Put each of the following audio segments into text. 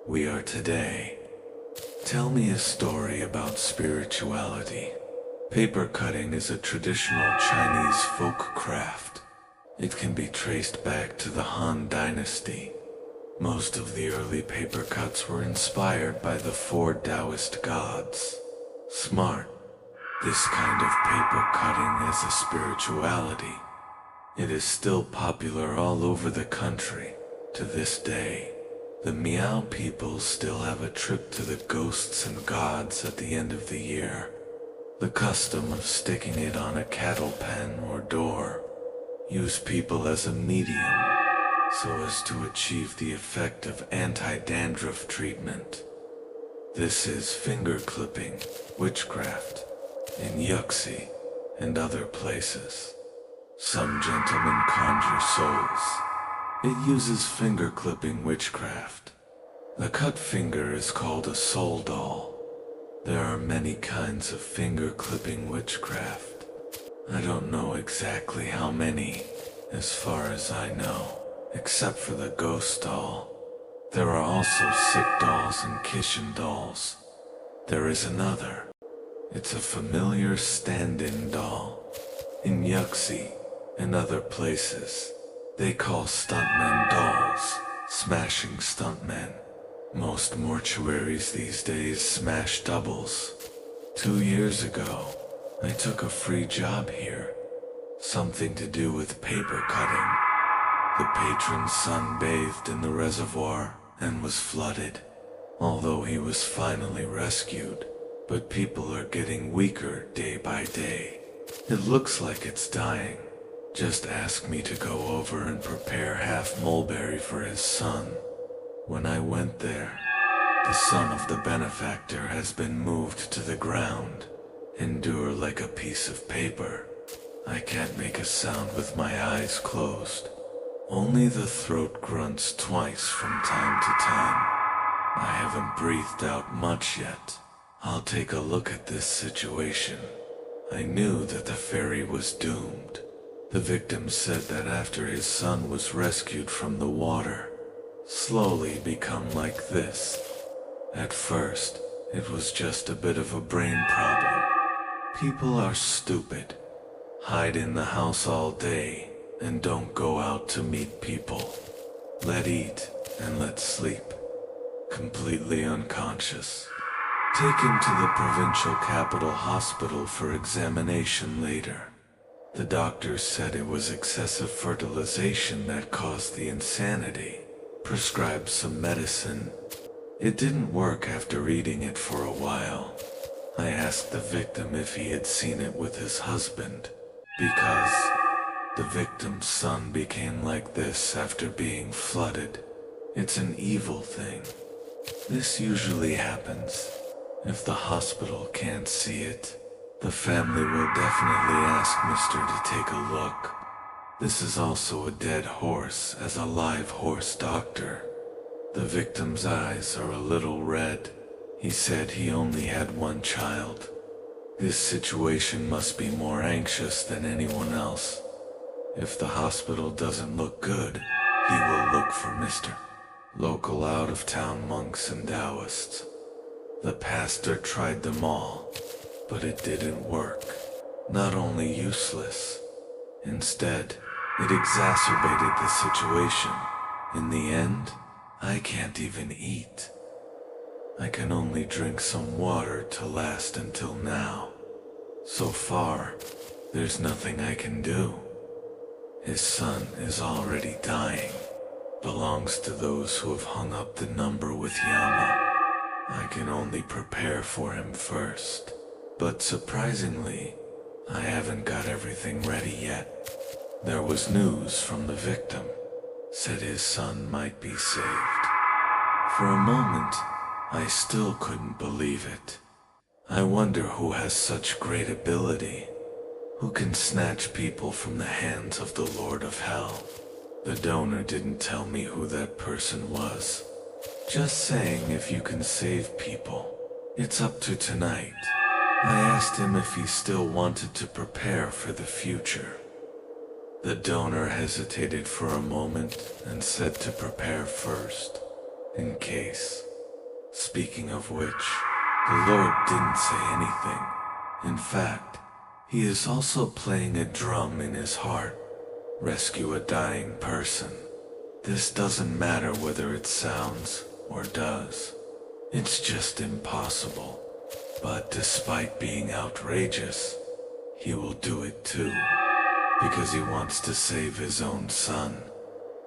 we are today. Tell me a story about spirituality. Paper cutting is a traditional Chinese folk craft. It can be traced back to the Han Dynasty. Most of the early paper cuts were inspired by the four Taoist gods. Smart. This kind of paper cutting is a spirituality. It is still popular all over the country. To this day, the Miao people still have a trip to the ghosts and gods at the end of the year. The custom of sticking it on a cattle pen or door used people as a medium so as to achieve the effect of anti-dandruff treatment. This is finger clipping, witchcraft, in Yuxi and other places. Some gentlemen conjure souls. It uses finger clipping witchcraft. The cut finger is called a soul doll. There are many kinds of finger clipping witchcraft. I don't know exactly how many, as far as I know, except for the ghost doll. There are also sick dolls and kishin dolls. There is another. It's a familiar stand-in doll. In Yuxi and other places, they call stuntmen dolls, smashing stuntmen. Most mortuaries these days smash doubles. 2 years ago, I took a free job here. Something to do with paper cutting. The patron's son bathed in the reservoir and was flooded, although he was finally rescued. But people are getting weaker day by day. It looks like it's dying. Just ask me to go over and prepare half mulberry for his son. When I went there, the son of the benefactor has been moved to the ground. Endure like a piece of paper. I can't make a sound with my eyes closed. Only the throat grunts twice from time to time. I haven't breathed out much yet. I'll take a look at this situation. I knew that the fairy was doomed. The victim said that after his son was rescued from the water, slowly become like this. At first, it was just a bit of a brain problem. People are stupid. Hide in the house all day and don't go out to meet people. Let eat and let sleep. Completely unconscious. Taken to the provincial capital hospital for examination later. The doctors said it was excessive fertilization that caused the insanity. Prescribed some medicine. It didn't work after eating it for a while. I asked the victim if he had seen it with his husband, because the victim's son became like this after being flooded. It's an evil thing. This usually happens. If the hospital can't see it, the family will definitely ask Mister to take a look. This is also a dead horse as a live horse doctor. The victim's eyes are a little red. He said he only had one child. This situation must be more anxious than anyone else. If the hospital doesn't look good, he will look for Mr. Local out-of-town monks and Taoists. The pastor tried them all, but it didn't work. Not only useless. Instead, it exacerbated the situation. In the end, I can't even eat. I can only drink some water to last until now. So far, there's nothing I can do. His son is already dying. Belongs to those who have hung up the number with Yama. I can only prepare for him first. But surprisingly, I haven't got everything ready yet. There was news from the victim. Said his son might be saved. For a moment, I still couldn't believe it. I wonder who has such great ability. Who can snatch people from the hands of the Lord of Hell? The donor didn't tell me who that person was. Just saying if you can save people. It's up to tonight. I asked him if he still wanted to prepare for the future. The donor hesitated for a moment and said to prepare first, in case. Speaking of which, the Lord didn't say anything. In fact, he is also playing a drum in his heart. Rescue a dying person. This doesn't matter whether it sounds or does. It's just impossible. But despite being outrageous, he will do it too. Because he wants to save his own son.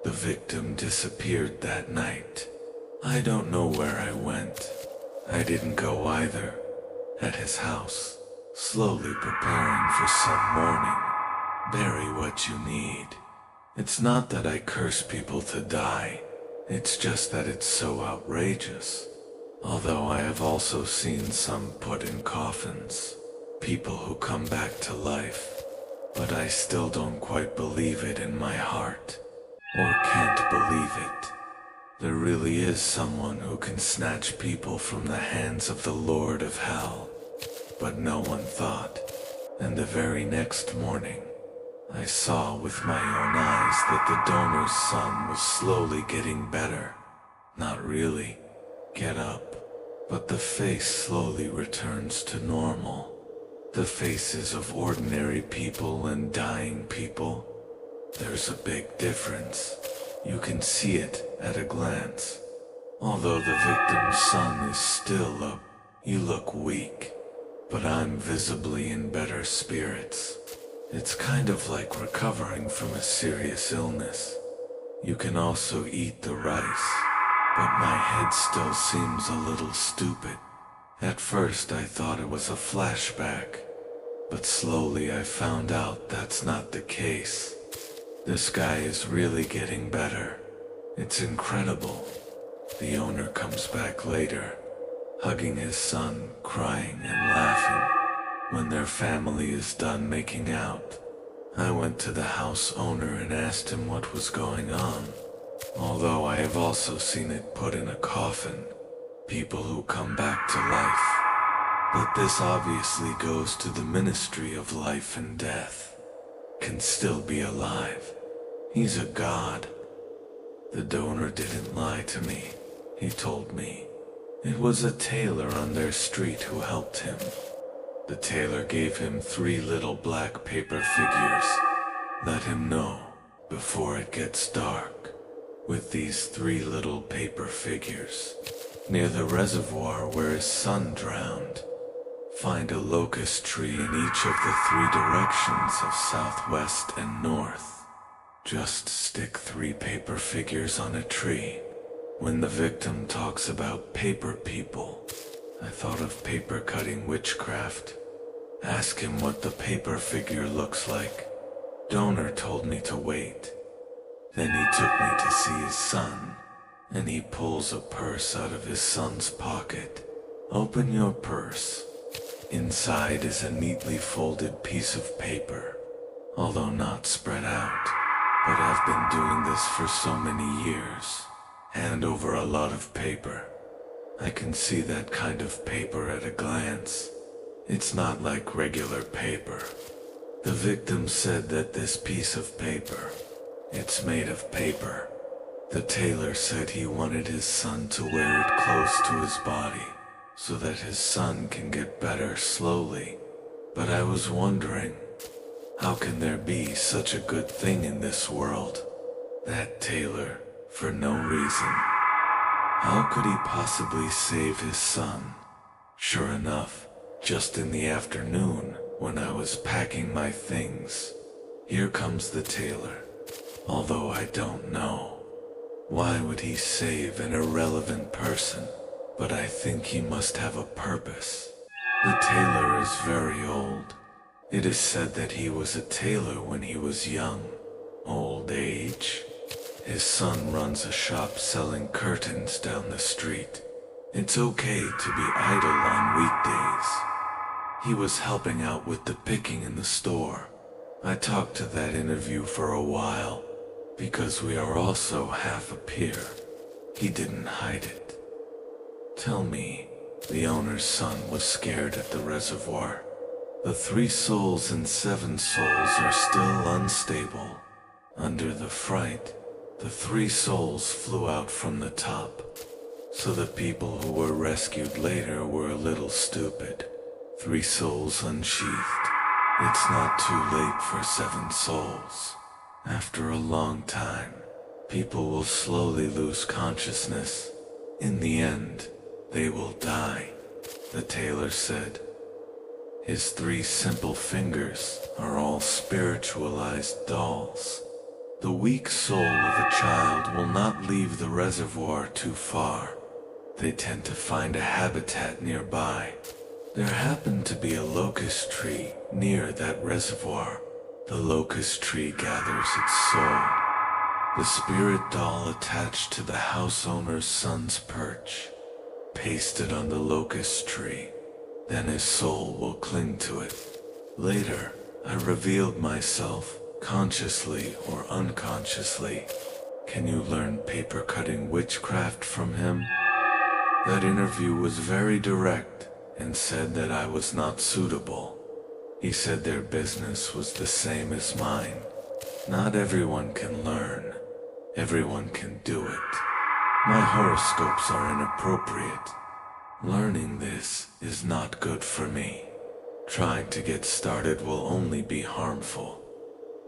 The victim disappeared that night. I don't know where I went. I didn't go either. At his house, slowly preparing for some mourning. Bury what you need. It's not that I curse people to die. It's just that it's so outrageous. Although I have also seen some put in coffins. People who come back to life. But I still don't quite believe it in my heart. Or can't believe it. There really is someone who can snatch people from the hands of the Lord of Hell. But no one thought. And the very next morning, I saw with my own eyes that the donor's son was slowly getting better. Not really. Get up. But the face slowly returns to normal. The faces of ordinary people and dying people. There's a big difference. You can see it at a glance. Although the victim's son is still up, you look weak. But I'm visibly in better spirits. It's kind of like recovering from a serious illness. You can also eat the rice. But my head still seems a little stupid. At first I thought it was a flashback. But slowly I found out that's not the case. This guy is really getting better. It's incredible. The owner comes back later, hugging his son, crying and laughing. When their family is done making out, I went to the house owner and asked him what was going on. Although I have also seen it put in a coffin, people who come back to life. But this obviously goes to the ministry of life and death. Can still be alive. He's a god. The donor didn't lie to me. He told me. It was a tailor on their street who helped him. The tailor gave him 3 little black paper figures. Let him know before it gets dark. With these 3 little paper figures, near the reservoir where his son drowned, find a locust tree in each of the 3 directions of southwest and north. Just stick 3 paper figures on a tree. When the victim talks about paper people, I thought of paper cutting witchcraft. Ask him what the paper figure looks like. Donor told me to wait. Then he took me to see his son, and he pulls a purse out of his son's pocket. Open your purse. Inside is a neatly folded piece of paper, although not spread out. But I've been doing this for so many years, hand over a lot of paper. I can see that kind of paper at a glance. It's not like regular paper. The victim said that this piece of paper, it's made of paper. The tailor said he wanted his son to wear it close to his body, so that his son can get better slowly. But I was wondering, how can there be such a good thing in this world? That tailor, for no reason. How could he possibly save his son? Sure enough, just in the afternoon, when I was packing my things, here comes the tailor. Although I don't know. Why would he save an irrelevant person? But I think he must have a purpose. The tailor is very old. It is said that he was a tailor when he was young. Old age. His son runs a shop selling curtains down the street. It's okay to be idle on weekdays. He was helping out with the picking in the store. I talked to that interview for a while, because we are also half a peer. He didn't hide it. Tell me, the owner's son was scared at the reservoir. The 3 souls and 7 souls are still unstable. Under the fright, the 3 souls flew out from the top. So the people who were rescued later were a little stupid. 3 souls unsheathed. It's not too late for 7 souls. After a long time, people will slowly lose consciousness. In the end, they will die, the tailor said. His 3 simple fingers are all spiritualized dolls. The weak soul of a child will not leave the reservoir too far. They tend to find a habitat nearby. There happened to be a locust tree near that reservoir. The locust tree gathers its soul. The spirit doll attached to the house owner's son's perch, pasted on the locust tree. Then his soul will cling to it. Later, I revealed myself, consciously or unconsciously. Can you learn paper cutting witchcraft from him? That interview was very direct and said that I was not suitable. He said their business was the same as mine. Not everyone can learn. Everyone can do it. My horoscopes are inappropriate. Learning this is not good for me. Trying to get started will only be harmful.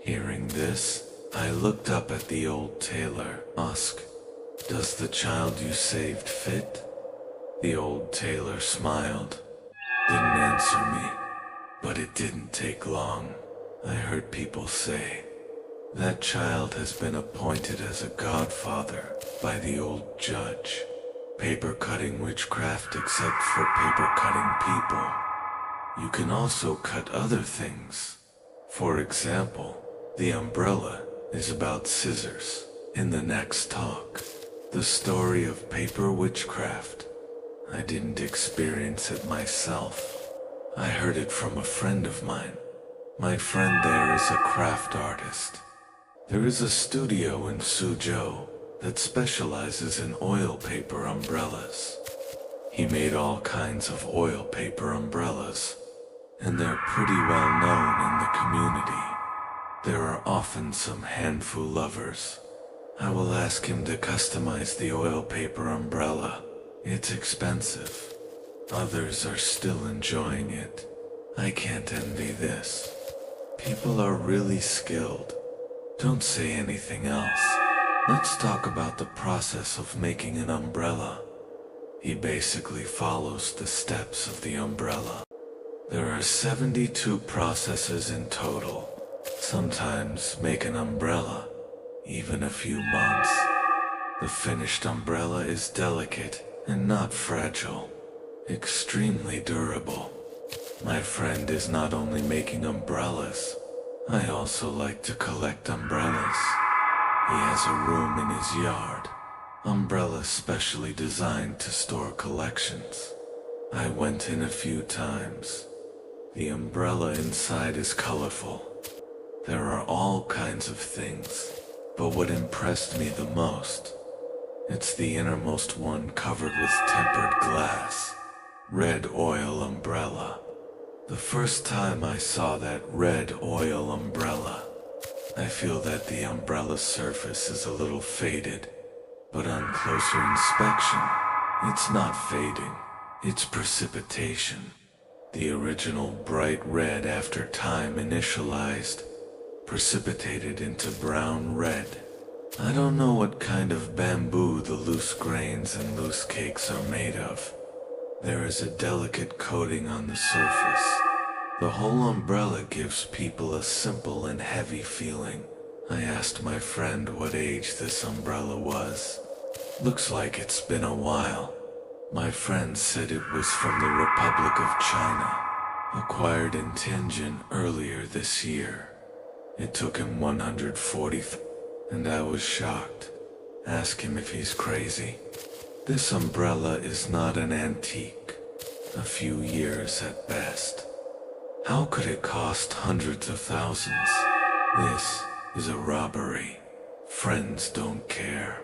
Hearing this, I looked up at the old tailor, asked, "Does the child you saved fit?" The old tailor smiled, didn't answer me, but it didn't take long. I heard people say, "That child has been appointed as a godfather by the old judge. Paper cutting witchcraft except for paper cutting people. You can also cut other things. For example, the umbrella is about scissors." In the next talk, the story of paper witchcraft. I didn't experience it myself. I heard it from a friend of mine. My friend there is a craft artist. There is a studio in Suzhou that specializes in oil paper umbrellas. He made all kinds of oil paper umbrellas, and they're pretty well known in the community. There are often some handful lovers. I will ask him to customize the oil paper umbrella. It's expensive. Others are still enjoying it. I can't envy this. People are really skilled. Don't say anything else. Let's talk about the process of making an umbrella. He basically follows the steps of the umbrella. There are 72 processes in total. Sometimes make an umbrella, even a few months. The finished umbrella is delicate and not fragile, extremely durable. My friend is not only making umbrellas, I also like to collect umbrellas. He has a room in his yard, umbrellas specially designed to store collections. I went in a few times. The umbrella inside is colorful. There are all kinds of things, but what impressed me the most, it's the innermost one covered with tempered glass, red oil umbrella. The first time I saw that red oil umbrella, I feel that the umbrella's surface is a little faded, but on closer inspection, it's not fading, it's precipitation. The original bright red after time initialized, precipitated into brown red. I don't know what kind of bamboo the loose grains and loose cakes are made of. There is a delicate coating on the surface. The whole umbrella gives people a simple and heavy feeling. I asked my friend what age this umbrella was. Looks like it's been a while. My friend said it was from the Republic of China, acquired in Tianjin earlier this year. It took him 140, and I was shocked. Ask him if he's crazy. This umbrella is not an antique, a few years at best. How could it cost hundreds of thousands? This is a robbery. Friends don't care.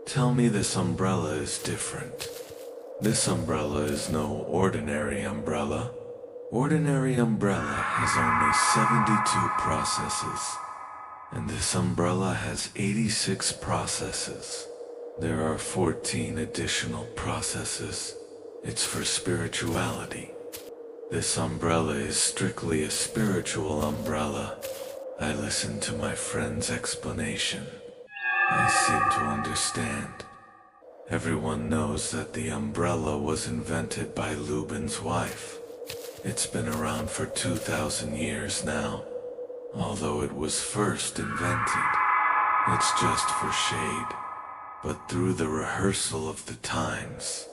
Tell me this umbrella is different. This umbrella is no ordinary umbrella. Ordinary umbrella has only 72 processes, and this umbrella has 86 processes. There are 14 additional processes. It's for spirituality. This umbrella is strictly a spiritual umbrella. I listened to my friend's explanation. I seem to understand. Everyone knows that the umbrella was invented by Lubin's wife. It's been around for 2,000 years now. Although it was first invented, it's just for shade. But through the rehearsal of the times,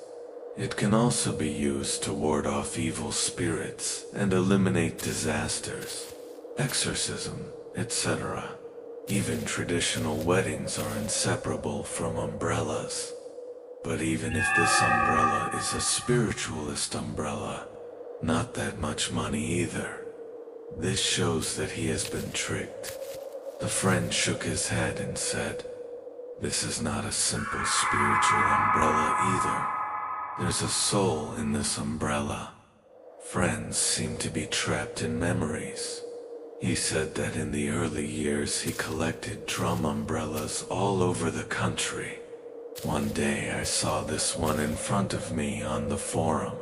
it can also be used to ward off evil spirits and eliminate disasters, exorcism, etc. Even traditional weddings are inseparable from umbrellas. But even if this umbrella is a spiritualist umbrella, not that much money either. This shows that he has been tricked. The friend shook his head and said, "This is not a simple spiritual umbrella either. There's a soul in this umbrella." Friends seem to be trapped in memories. He said that in the early years he collected drum umbrellas all over the country. One day I saw this one in front of me on the forum.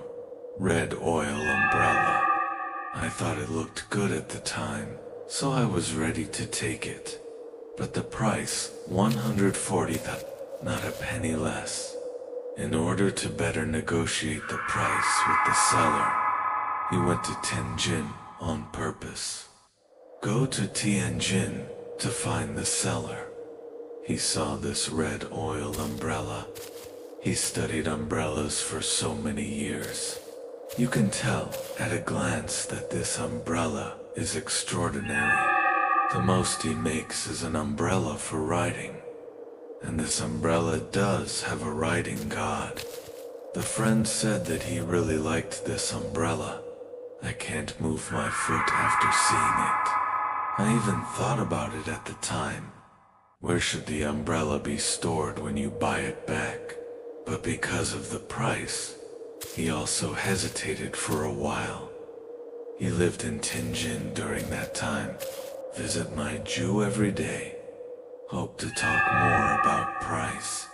Red oil umbrella. I thought it looked good at the time, so I was ready to take it. But the price, $140, not a penny less. In order to better negotiate the price with the seller, he went to Tianjin on purpose. Go to Tianjin to find the seller. He saw this red oil umbrella. He studied umbrellas for so many years. You can tell at a glance that this umbrella is extraordinary. The most he makes is an umbrella for riding. And this umbrella does have a riding god. The friend said that he really liked this umbrella. I can't move my foot after seeing it. I even thought about it at the time. Where should the umbrella be stored when you buy it back? But because of the price, he also hesitated for a while. He lived in Tianjin during that time. Visit my Jew every day. Hope to talk more about price.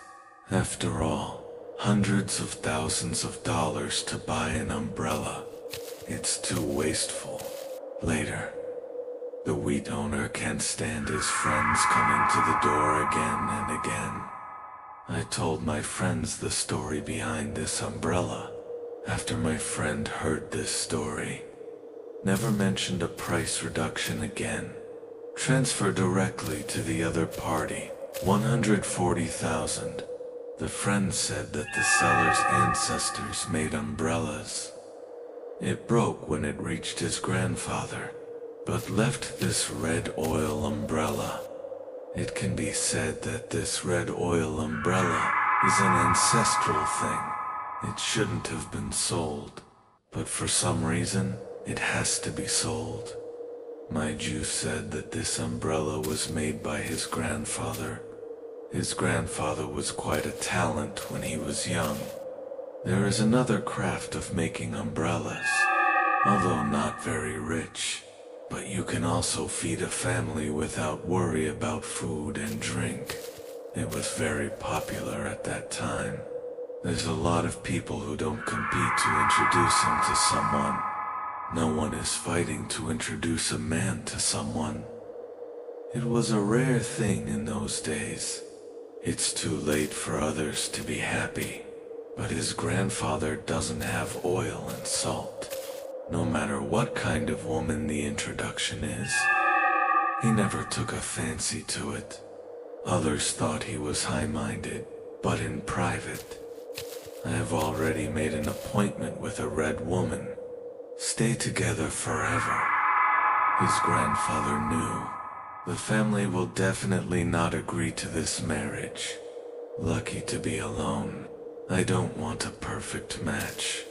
After all, hundreds of thousands of dollars to buy an umbrella. It's too wasteful. Later. The wheat owner can't stand his friends coming to the door again and again. I told my friends the story behind this umbrella. After my friend heard this story, never mentioned a price reduction again. Transfer directly to the other party, $140,000. The friend said that the seller's ancestors made umbrellas. It broke when it reached his grandfather, but left this red oil umbrella. It can be said that this red oil umbrella is an ancestral thing. It shouldn't have been sold, but for some reason, it has to be sold. My Jew said that this umbrella was made by his grandfather. His grandfather was quite a talent when he was young. There is another craft of making umbrellas, although not very rich. But you can also feed a family without worry about food and drink. It was very popular at that time. There's a lot of people who don't compete to introduce him to someone. No one is fighting to introduce a man to someone. It was a rare thing in those days. It's too late for others to be happy. But his grandfather doesn't have oil and salt. No matter what kind of woman the introduction is, he never took a fancy to it. Others thought he was high-minded, but in private. I have already made an appointment with a red woman. Stay together forever. His grandfather knew. The family will definitely not agree to this marriage. Lucky to be alone. I don't want a perfect match.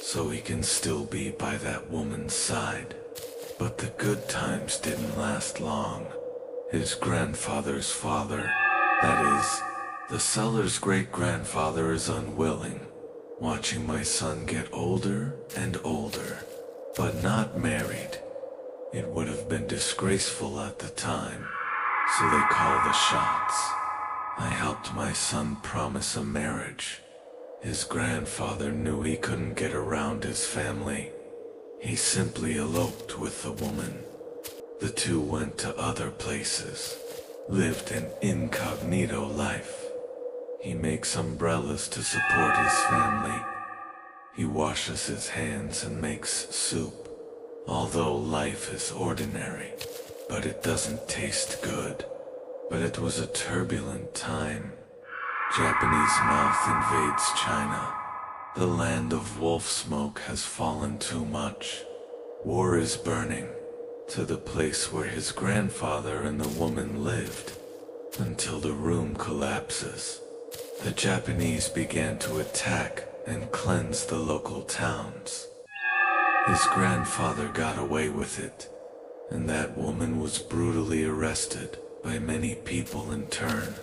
So he can still be by that woman's side. But the good times didn't last long. His grandfather's father, that is, the seller's great-grandfather, is unwilling, watching my son get older and older, but not married. It would have been disgraceful at the time, so they call the shots. I helped my son promise a marriage. His grandfather knew he couldn't get around his family. He simply eloped with the woman. The two went to other places, lived an incognito life. He makes umbrellas to support his family. He washes his hands and makes soup. Although life is ordinary, but it doesn't taste good. But it was a turbulent time. Japanese mouth invades China. The land of wolf smoke has fallen too much. War is burning to the place where his grandfather and the woman lived, until the room collapses. The Japanese began to attack and cleanse the local towns. His grandfather got away with it, and that woman was brutally arrested by many people in turn.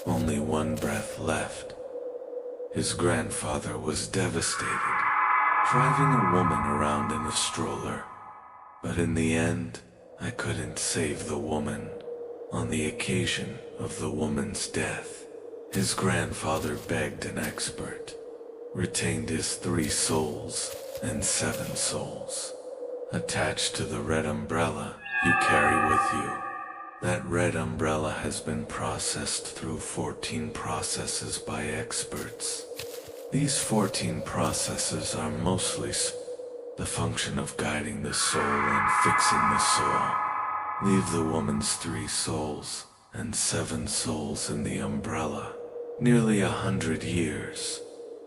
Only one breath left. His grandfather was devastated, driving a woman around in a stroller. But in the end, I couldn't save the woman. On the occasion of the woman's death, his grandfather begged an expert, retained his 3 souls and 7 souls, attached to the red umbrella you carry with you. That red umbrella has been processed through 14 processes by experts. These 14 processes are mostly the function of guiding the soul and fixing the soul. Leave the woman's 3 souls and 7 souls in the umbrella. Nearly 100 years,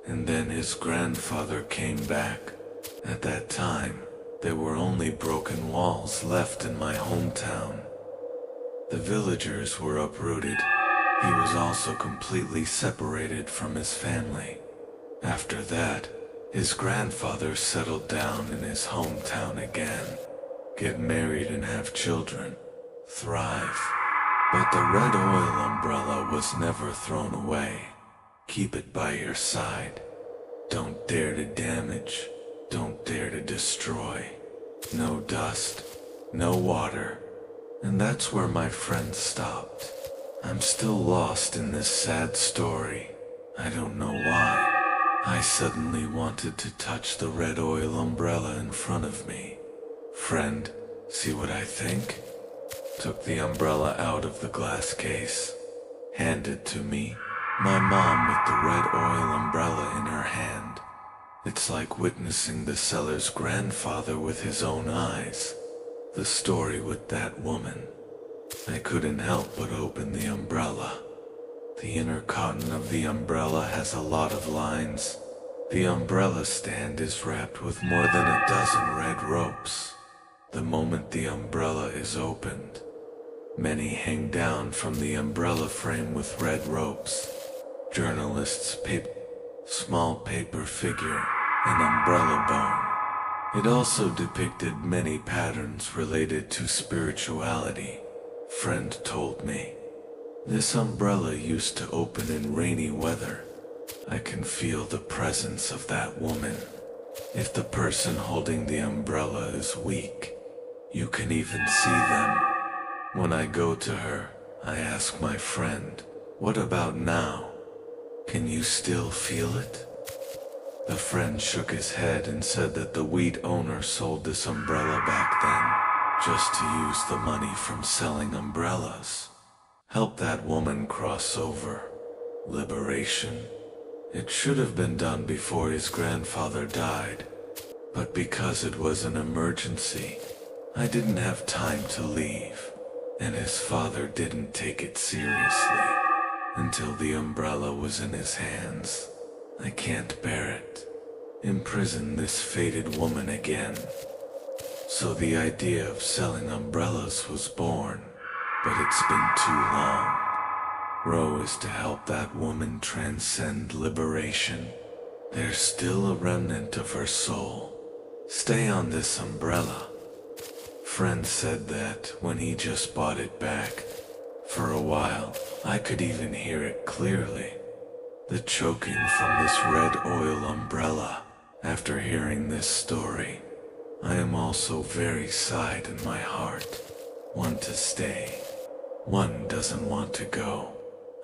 and then his grandfather came back. At that time, there were only broken walls left in my hometown. The villagers were uprooted. He was also completely separated from his family. After that, his grandfather settled down in his hometown again, get married and have children, thrive. But the red oil umbrella was never thrown away. Keep it by your side. Don't dare to damage. Don't dare to destroy. No dust, no water. And that's where my friend stopped. I'm still lost in this sad story. I don't know why. I suddenly wanted to touch the red oil umbrella in front of me. Friend, see what I think? Took the umbrella out of the glass case, handed to me. My mom with the red oil umbrella in her hand. It's like witnessing the seller's grandfather with his own eyes. The story with that woman. I couldn't help but open the umbrella. The inner cotton of the umbrella has a lot of lines. The umbrella stand is wrapped with more than a dozen red ropes. The moment the umbrella is opened, many hang down from the umbrella frame with red ropes. Journalists' paper, small paper figure, an umbrella bone. It also depicted many patterns related to spirituality. Friend told me. This umbrella used to open in rainy weather. I can feel the presence of that woman. If the person holding the umbrella is weak, you can even see them. When I go to her, I ask my friend, "What about now? Can you still feel it?" The friend shook his head and said that the wheat owner sold this umbrella back then, just to use the money from selling umbrellas. Help that woman cross over. Liberation. It should have been done before his grandfather died, but because it was an emergency, I didn't have time to leave, and his father didn't take it seriously until the umbrella was in his hands. I can't bear it. Imprison this fated woman again. So the idea of selling umbrellas was born, but it's been too long. Row is to help that woman transcend liberation. There's still a remnant of her soul. Stay on this umbrella. Friend said that when he just bought it back. For a while, I could even hear it clearly. The choking from this red oil umbrella. After hearing this story, I am also very sad in my heart. Want to stay. One doesn't want to go.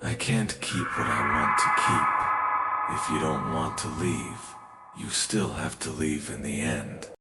I can't keep what I want to keep. If you don't want to leave, you still have to leave in the end.